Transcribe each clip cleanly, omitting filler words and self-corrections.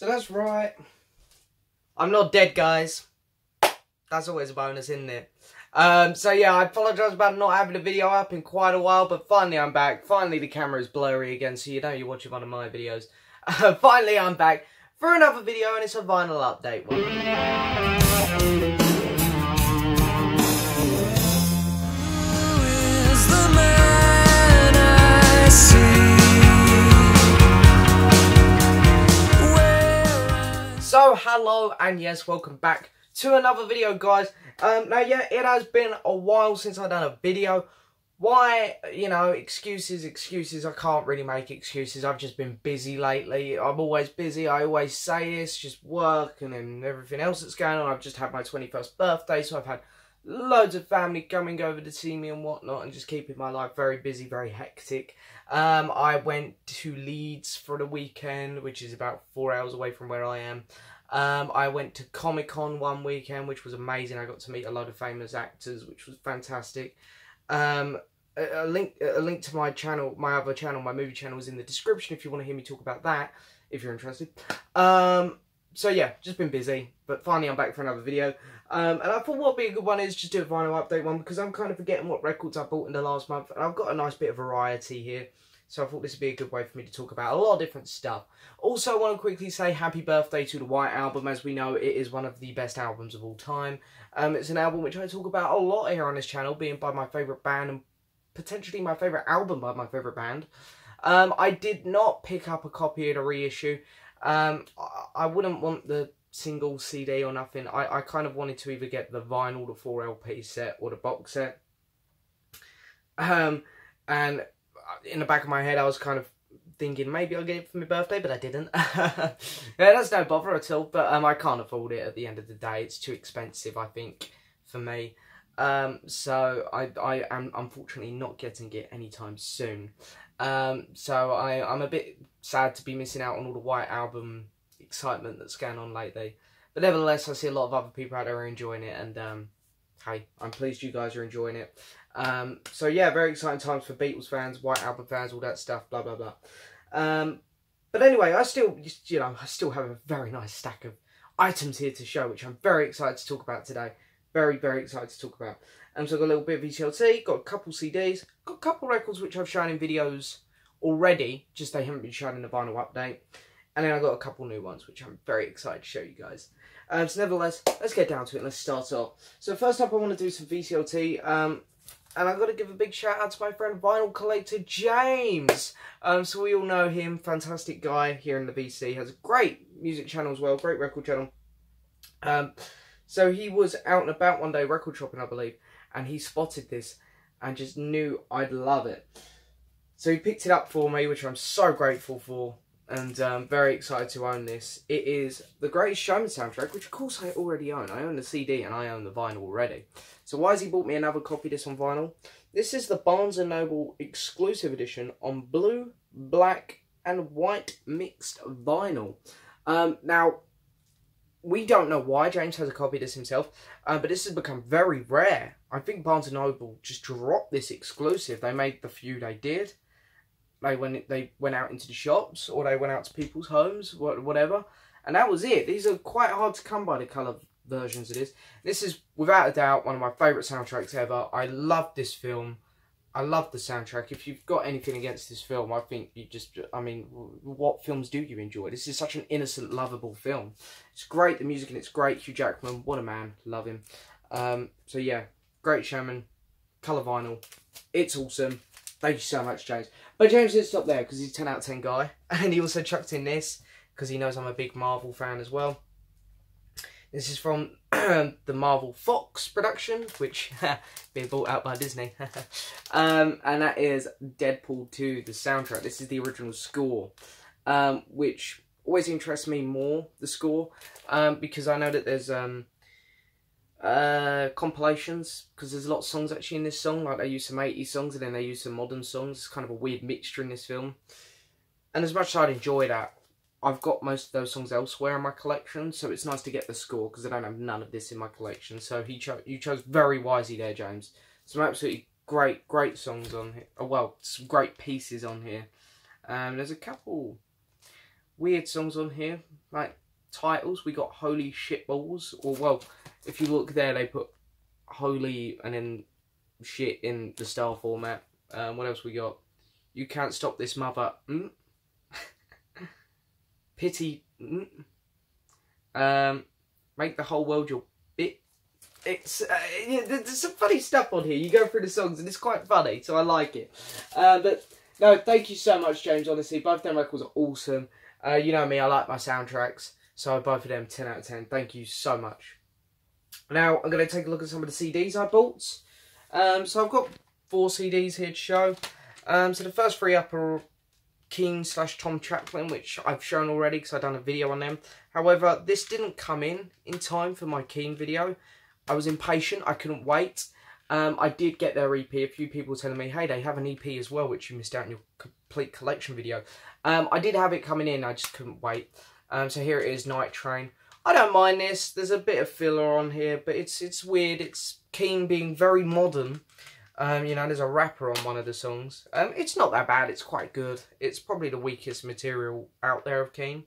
So that's right. I'm not dead, guys. That's always a bonus, isn't it? So yeah, I apologise about not having a video up in quite a while, but finally I'm back. Finally the camera is blurry again, so you know you're watching one of my videos. Finally I'm back for another video, and it's a vinyl update one. So hello and yes, welcome back to another video, guys. Now yeah, it has been a while since I've done a video. Why? You know, excuses. I can't really make excuses. I've just been busy lately. I'm always busy. I always say this, just work and then everything else that's going on. I've just had my 21st birthday, so I've had loads of family coming over to see me and whatnot, and just keeping my life very busy, very hectic. I went to Leeds for the weekend, which is about 4 hours away from where I am. I went to Comic-Con one weekend, which was amazing. I got to meet a lot of famous actors, which was fantastic. A link to my channel, my other channel, my movie channel, is in the description if you want to hear me talk about that, if you're interested. So yeah, just been busy, but finally I'm back for another video. And I thought what would be a good one is just do a vinyl update one, because I'm kind of forgetting what records I bought in the last month, and I've got a nice bit of variety here. So I thought this would be a good way for me to talk about a lot of different stuff. Also, I want to quickly say happy birthday to the White Album. As we know, it is one of the best albums of all time. It's an album which I talk about a lot here on this channel, being by my favourite band and potentially my favourite album by my favourite band. I did not pick up a copy of the reissue. I wouldn't want the single CD or nothing. I kind of wanted to either get the vinyl, the 4LP set, or the box set. And in the back of my head, I was kind of thinking maybe I'll get it for my birthday, but I didn't. Yeah, that's no bother at all, but I can't afford it at the end of the day. It's too expensive, I think, for me. So I am unfortunately not getting it anytime soon. So I'm a bit sad to be missing out on all the White Album excitement that's going on lately. But nevertheless, I see a lot of other people out there are enjoying it, and hey, I'm pleased you guys are enjoying it. So yeah, very exciting times for Beatles fans, White Album fans, all that stuff, blah blah blah. But anyway, I still have a very nice stack of items here to show, which I'm very excited to talk about today. Very, very excited to talk about. So I've got a little bit of VCLT, got a couple CDs, got a couple records which I've shown in videos already, just they haven't been shown in the vinyl update. And then I've got a couple new ones, which I'm very excited to show you guys. So nevertheless, let's get down to it. Let's start off. So first up, I want to do some VCLT. And I've got to give a big shout out to my friend VinylCollector James. So we all know him, fantastic guy here in the VC. Has a great music channel as well, great record channel. So he was out and about one day, record shopping I believe, and he spotted this and just knew I'd love it. So he picked it up for me, which I'm so grateful for, and very excited to own this. It is The Greatest Showman soundtrack, which of course I already own. I own the CD and I own the vinyl already. So why has he bought me another copy of this on vinyl? This is the Barnes & Noble exclusive edition on blue, black and white mixed vinyl. Now, we don't know why James has a copy of this himself, but this has become very rare. I think Barnes & Noble just dropped this exclusive. They made the few they did. They went out into the shops, or they went out to people's homes, whatever. And that was it. These are quite hard to come by, the colour versions of this. This is, without a doubt, one of my favourite soundtracks ever. I love this film. I love the soundtrack. If you've got anything against this film, I think you just, I mean, what films do you enjoy? This is such an innocent, lovable film. It's great, the music, and it's great. Hugh Jackman, what a man. Love him. So yeah, Great Showman, colour vinyl. It's awesome. Thank you so much, James. But James didn't stop there, because he's a 10 out of 10 guy. And he also chucked in this, because he knows I'm a big Marvel fan as well. This is from the Marvel Fox production, which being bought out by Disney. And that is Deadpool 2, the soundtrack. This is the original score, which always interests me more, the score, because I know that there's compilations, because there's a lot of songs actually in this song. Like, they use some 80s songs and then they use some modern songs. It's kind of a weird mixture in this film. And as much as I'd enjoy that, I've got most of those songs elsewhere in my collection, so it's nice to get the score, because I don't have none of this in my collection. So you chose very wisely there, James. Some absolutely great songs on here. Oh, well, some great pieces on here. There's a couple weird songs on here. like titles. We got Holy Shitballs, or well, if you look there, they put holy and then shit in the star format. What else we got? You Can't Stop This Mother. Pity. Make the Whole World Your bit. It's yeah, there's some funny stuff on here. You go through the songs and it's quite funny, so I like it. But no, thank you so much, James. Honestly, both them records are awesome. You know me, I like my soundtracks, so both of them 10 out of 10. Thank you so much. Now I'm going to take a look at some of the CDs I bought. So I've got 4 CDs here to show. So the first 3 up are Keane/Tom Chaplin, which I've shown already because I've done a video on them. However, this didn't come in time for my Keane video. I was impatient, I couldn't wait. I did get their EP. A few people were telling me, hey, they have an EP as well, which you missed out in your complete collection video. I did have it coming in, I just couldn't wait. So here it is, Night Train. I don't mind this. There's a bit of filler on here, but it's weird. It's Keane being very modern. You know, there's a rapper on one of the songs. It's not that bad. It's quite good. It's probably the weakest material out there of Keane.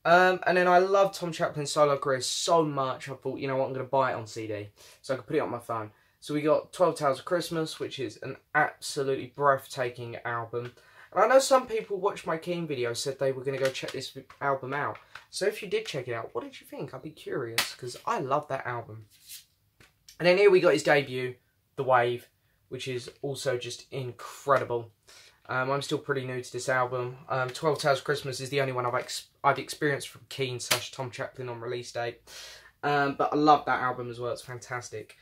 And then I love Tom Chaplin's solo career so much, I thought, you know what, I'm going to buy it on CD. So I could put it on my phone. So we got 12 Tales of Christmas, which is an absolutely breathtaking album. And I know some people watched my Keane video said they were going to go check this album out. So if you did check it out, what did you think? I'd be curious, because I love that album. And then here we got his debut, The Wave, which is also just incredible. I'm still pretty new to this album. 12 Tales of Christmas is the only one I've experienced from Keane/Tom Chaplin on release date. But I love that album as well. It's fantastic.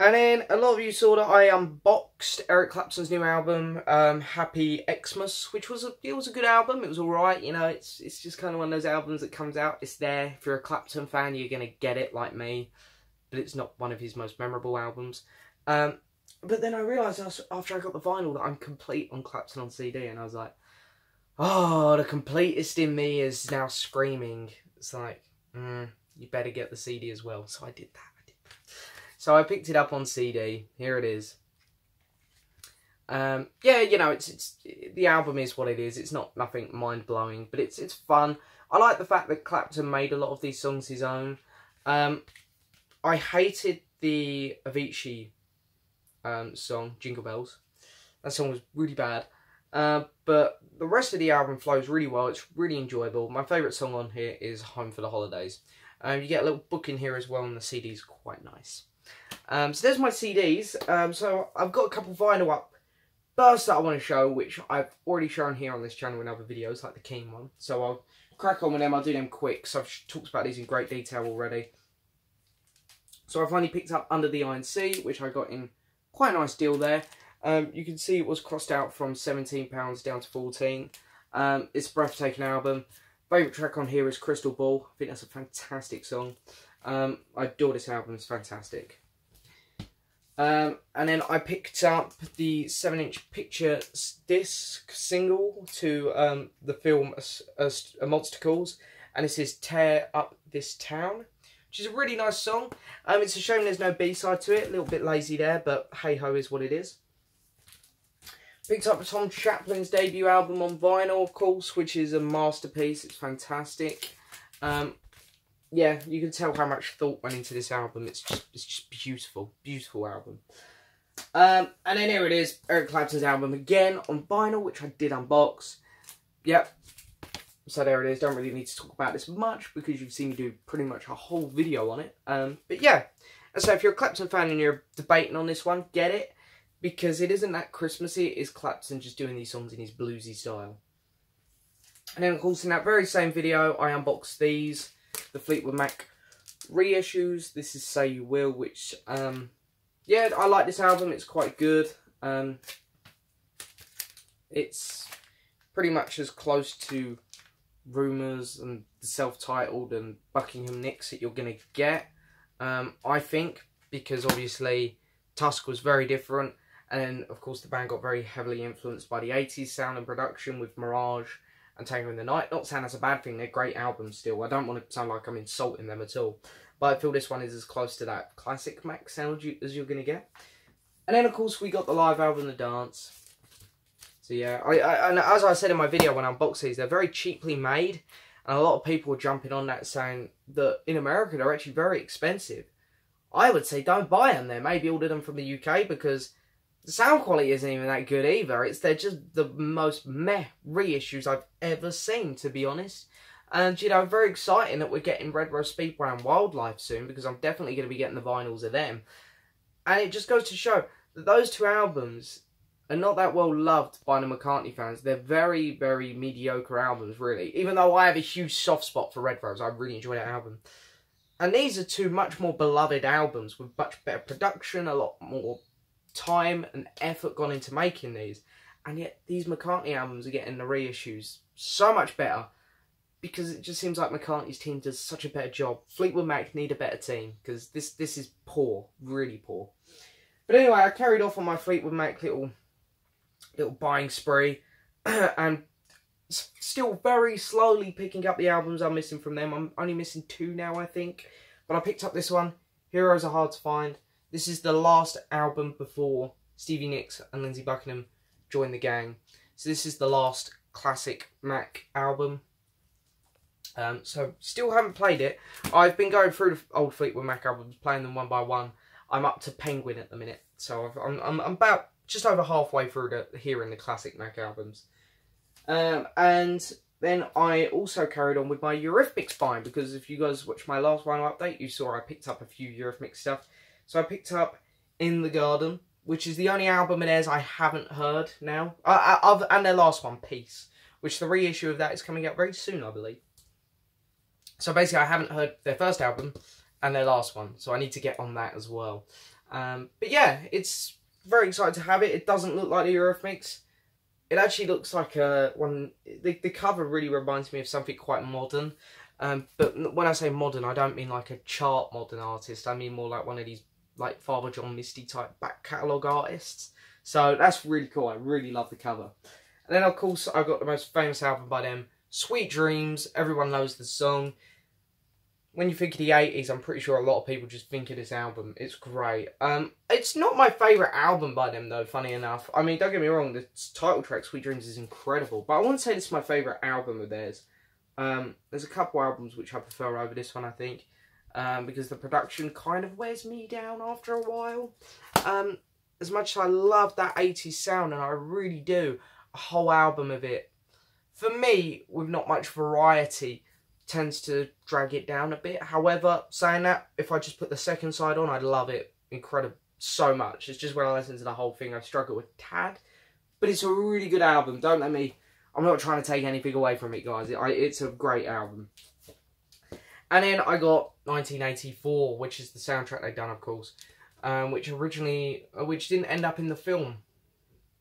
And then a lot of you saw that I unboxed Eric Clapton's new album, Happy Xmas, which was a good album. It was alright, you know. It's just kind of one of those albums that comes out. It's there. If you're a Clapton fan, you're gonna get it like me. But it's not one of his most memorable albums. But then I realised after I got the vinyl that I'm complete on Clapton on CD, and I was like, oh, the completist in me is now screaming. It's like, you better get the CD as well. So I did that. So I picked it up on CD. Here it is. Yeah, you know, the album is what it is. It's not nothing mind-blowing, but it's fun. I like the fact that Clapton made a lot of these songs his own. I hated the Avicii song, Jingle Bells. That song was really bad. But the rest of the album flows really well. It's really enjoyable. My favourite song on here is Home for the Holidays. You get a little book in here as well, and the CD's quite nice. So there's my CDs. So I've got a couple vinyl up first that I want to show, which I've already shown here on this channel in other videos, like the Keane one. So I'll crack on with them. I'll do them quick, so I've talked about these in great detail already. So I finally picked up Under the Iron Sea, which I got in quite a nice deal there. You can see it was crossed out from £17 down to 14. It's a breathtaking album. Favourite track on here is Crystal Ball. I think that's a fantastic song. I adore this album, it's fantastic. And then I picked up the 7-inch picture disc single to the film A Monster Calls. And this is Tear Up This Town, which is a really nice song. It's a shame there's no B-side to it. A little bit lazy there, but hey-ho is what it is. Picked up Tom Chaplin's debut album on vinyl, of course, which is a masterpiece. It's fantastic. Yeah, you can tell how much thought went into this album. It's just beautiful. Beautiful album. And then here it is, Eric Clapton's album again on vinyl, which I did unbox. Yep. So there it is. Don't really need to talk about this much because you've seen me do pretty much a whole video on it. But yeah. And so if you're a Clapton fan and you're debating on this one, get it. Because it isn't that Christmassy, it is Clapton just doing these songs in his bluesy style. And then of course in that very same video, I unboxed these. The Fleetwood Mac reissues. This is Say You Will, which, yeah, I like this album. It's quite good. It's pretty much as close to Rumours and the self-titled and Buckingham Nicks that you're going to get, I think, because obviously Tusk was very different. And then, of course, the band got very heavily influenced by the 80s sound and production with Mirage and Tango in the Night. Not saying that's a bad thing, they're great albums still. I don't want to sound like I'm insulting them at all. But I feel this one is as close to that classic Mac sound as you're going to get. And then, of course, we got the live album, The Dance. So, yeah, and as I said in my video when I unboxed these, they're very cheaply made. And a lot of people are jumping on that saying that in America they're actually very expensive. I would say don't buy them there. Maybe order them from the UK because the sound quality isn't even that good either. They're just the most meh reissues I've ever seen, to be honest. And, you know, very exciting that we're getting Red Rose Speedway and Wildlife soon, because I'm definitely going to be getting the vinyls of them. And it just goes to show that those two albums are not that well loved by the McCartney fans. They're very, very mediocre albums, really. Even though I have a huge soft spot for Red Rose, I really enjoy that album. And these are two much more beloved albums with much better production, a lot more time and effort gone into making these. And yet these McCartney albums are getting the reissues so much better because it just seems like McCartney's team does such a better job. Fleetwood Mac need a better team because this is poor, really poor. But anyway, I carried off on my Fleetwood Mac little buying spree and still very slowly picking up the albums I'm missing from them. I'm only missing 2 now, I think. But I picked up this one. Heroes Are Hard to Find. This is the last album before Stevie Nicks and Lindsey Buckingham joined the gang. So this is the last classic Mac album. So still haven't played it. I've been going through the old Fleetwood Mac albums, playing them one by one. I'm up to Penguin at the minute. So I'm about just over halfway through hearing the classic Mac albums. And then I also carried on with my Eurythmics buying, because if you guys watched my last vinyl update, you saw I picked up a few Eurythmics stuff. So I picked up In the Garden, which is the only album of theirs I haven't heard now. And their last one, Peace, which the reissue of that is coming out very soon, I believe. So basically I haven't heard their first album and their last one, so I need to get on that as well. But yeah, it's very excited to have it. It doesn't look like the Eurythmics. It actually looks like one. The cover really reminds me of something quite modern. But when I say modern, I don't mean like a chart modern artist. I mean more like one of these like Father John Misty type back catalogue artists. So that's really cool. I really love the cover. And then of course I got the most famous album by them, Sweet Dreams. Everyone knows the song. When you think of the 80s, I'm pretty sure a lot of people just think of this album. It's great. It's not my favourite album by them, though, funny enough. I mean, don't get me wrong, the title track, Sweet Dreams, is incredible. But I wouldn't say this is my favourite album of theirs. There's a couple albums which I prefer over this one, I think. Because the production kind of wears me down after a while. As much as I love that 80s sound, and I really do, a whole album of it, for me, with not much variety, tends to drag it down a bit. However, saying that, if I just put the second side on, I'd love it incredible so much. It's just when I listen to the whole thing, I struggle with tad. But it's a really good album. Don't let me... I'm not trying to take anything away from it, guys. It's a great album. And then I got 1984, which is the soundtrack they've done, of course. Which didn't end up in the film.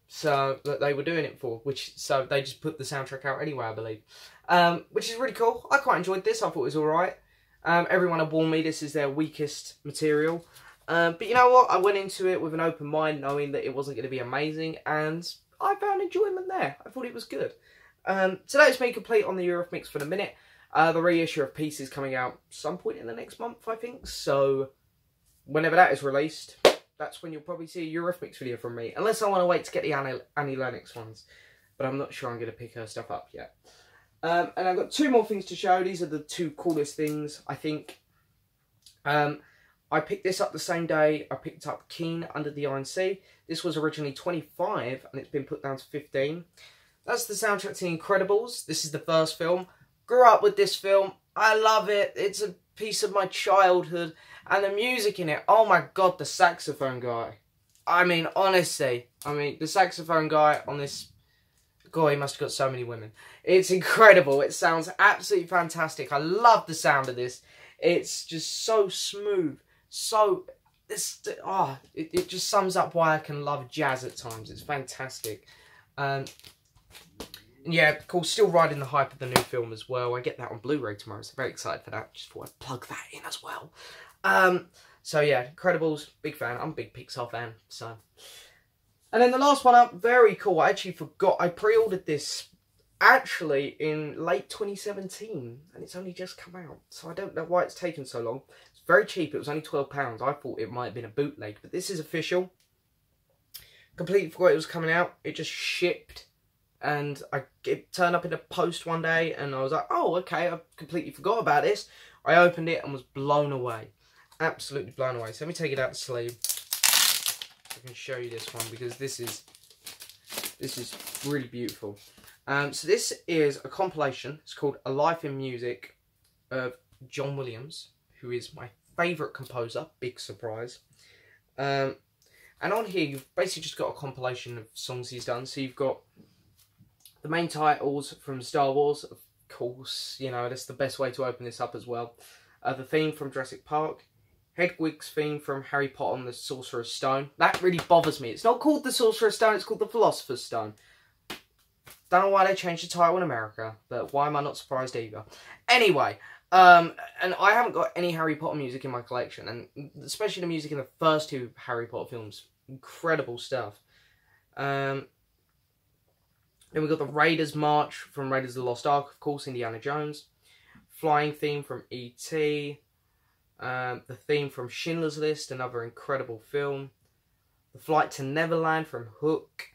So, that they were doing it for. So, they just put the soundtrack out anyway, I believe. Which is really cool. I quite enjoyed this. I thought it was alright. Everyone had warned me this is their weakest material. But you know what? I went into it with an open mind, knowing that it wasn't going to be amazing. And I found enjoyment there. I thought it was good. So that is me complete on the Eurythmics for the minute. The reissue of Peace is coming out some point in the next month, I think. So, whenever that is released, that's when you'll probably see a Eurythmics video from me. Unless I want to wait to get the Annie Lennox ones. But I'm not sure I'm going to pick her stuff up yet. And I've got 2 more things to show. These are the 2 coolest things, I think. I picked this up the same day I picked up Keen Under the Iron Sea. This was originally 25 and it's been put down to 15. That's the soundtrack to Incredibles. This is the first film. Grew up with this film. I love it. It's a piece of my childhood. And the music in it. Oh my god, the saxophone guy. I mean, honestly. The saxophone guy on this... God, he must have got so many women. It's incredible. It sounds absolutely fantastic. I love the sound of this. It's just so smooth. So... It just sums up why I can love jazz at times. It's fantastic. Yeah, of course, still riding the hype of the new film as well. I get that on Blu-ray tomorrow, so very excited for that. Just thought I'd plug that in as well. So yeah, Incredibles, big fan. I'm a big Pixar fan, so... And then the last one up, very cool. I actually forgot. I pre-ordered this actually in late 2017, and it's only just come out. So I don't know why it's taken so long. It's very cheap. It was only £12. I thought it might have been a bootleg, but this is official. Completely forgot it was coming out. It just shipped and it turned up in a post one day, and I was like, oh, okay, I completely forgot about this. I opened it and was blown away. Absolutely blown away. So let me take it out the sleeve. I can show you this one, because this is really beautiful. So this is a compilation. It's called A Life in Music of John Williams, who is my favourite composer. Big surprise. And on here, you've basically just got a compilation of songs he's done. So you've got the main titles from Star Wars, of course. You know, that's the best way to open this up as well. The theme from Jurassic Park. Hedwig's theme from Harry Potter and the Sorcerer's Stone. That really bothers me. It's not called the Sorcerer's Stone, it's called the Philosopher's Stone. Don't know why they changed the title in America, but why am I not surprised either? Anyway, and I haven't got any Harry Potter music in my collection, and especially the music in the first two Harry Potter films. Incredible stuff. Then we've got the Raiders March from Raiders of the Lost Ark, of course, Indiana Jones. Flying theme from E.T., the theme from Schindler's List, another incredible film. The Flight to Neverland from Hook.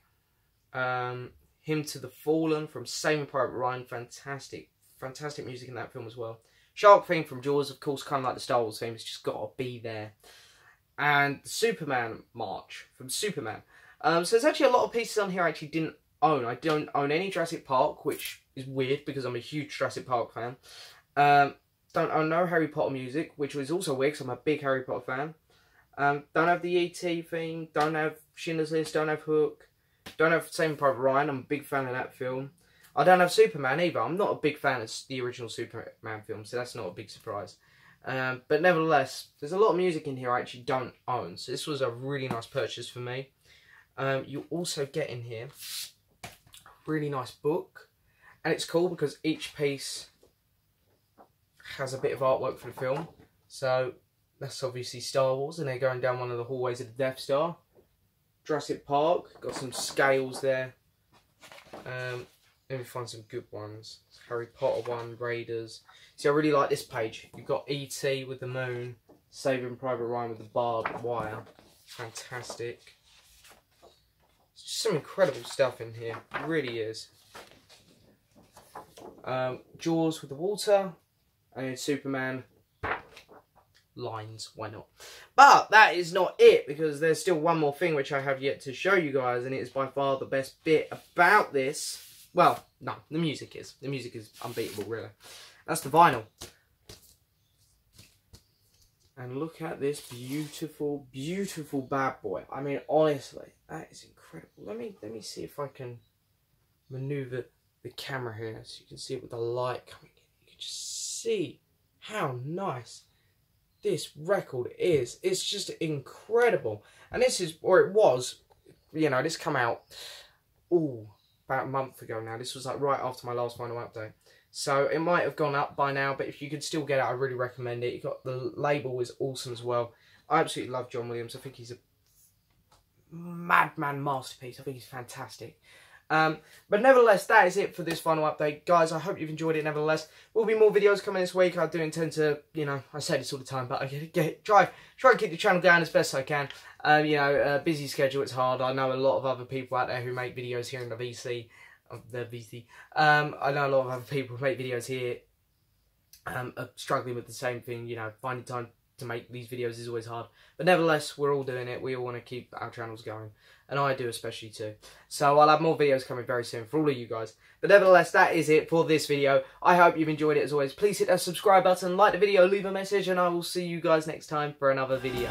Hymn to the Fallen from Saving Private Ryan. Fantastic music in that film as well. Shark theme from Jaws, of course, kind of like the Star Wars theme. It's just got to be there. And the Superman March from Superman. So there's actually a lot of pieces on here I actually didn't own. I don't own any Jurassic Park, which is weird because I'm a huge Jurassic Park fan. Don't own no Harry Potter music, which was also weird because I'm a big Harry Potter fan. Don't have the E.T. theme, don't have Schindler's List, don't have Hook, don't have Saving Private Ryan, I'm a big fan of that film. I don't have Superman either, I'm not a big fan of the original Superman film, so that's not a big surprise. But nevertheless, there's a lot of music in here I actually don't own, so this was a really nice purchase for me. You also get in here a really nice book, and it's cool because each piece has a bit of artwork for the film. So that's obviously Star Wars, and they're going down one of the hallways of the Death Star. Jurassic Park, got some scales there. Let me find some good ones. Harry Potter one, Raiders. See, I really like this page. You've got E.T. with the moon, Saving Private Ryan with the barbed wire. Fantastic. It's just some incredible stuff in here. It really is. Jaws with the water. And Superman lines, why not? But that is not it, because there's still one more thing which I have yet to show you guys, and it is by far the best bit about this. Well, no, the music is. The music is unbeatable, really. That's the vinyl. And look at this beautiful, beautiful bad boy. I mean, honestly, that is incredible. Let me see if I can maneuver the camera here so you can see it with the light coming in. You can just see how nice this record is. It's just incredible. And this is, or it was, you know, this come out about a month ago now. This was like right after my last vinyl update. So it might have gone up by now, but if you could still get it, I really recommend it. You got the label is awesome as well. I absolutely love John Williams. I think he's a madman masterpiece. I think he's fantastic. But nevertheless, that is it for this final update. Guys, I hope you've enjoyed it nevertheless. Will be more videos coming this week. I do intend to, you know, I say this all the time, but I try and keep the channel going as best I can. You know, busy schedule, it's hard. I know a lot of other people out there who make videos here in the VC. I know a lot of other people who make videos here are struggling with the same thing. You know, finding time to make these videos is always hard. But nevertheless, we're all doing it. We all want to keep our channels going. And I do especially too. So I'll have more videos coming very soon for all of you guys. But nevertheless, that is it for this video. I hope you've enjoyed it as always. Please hit that subscribe button, like the video, leave a message, and I will see you guys next time for another video.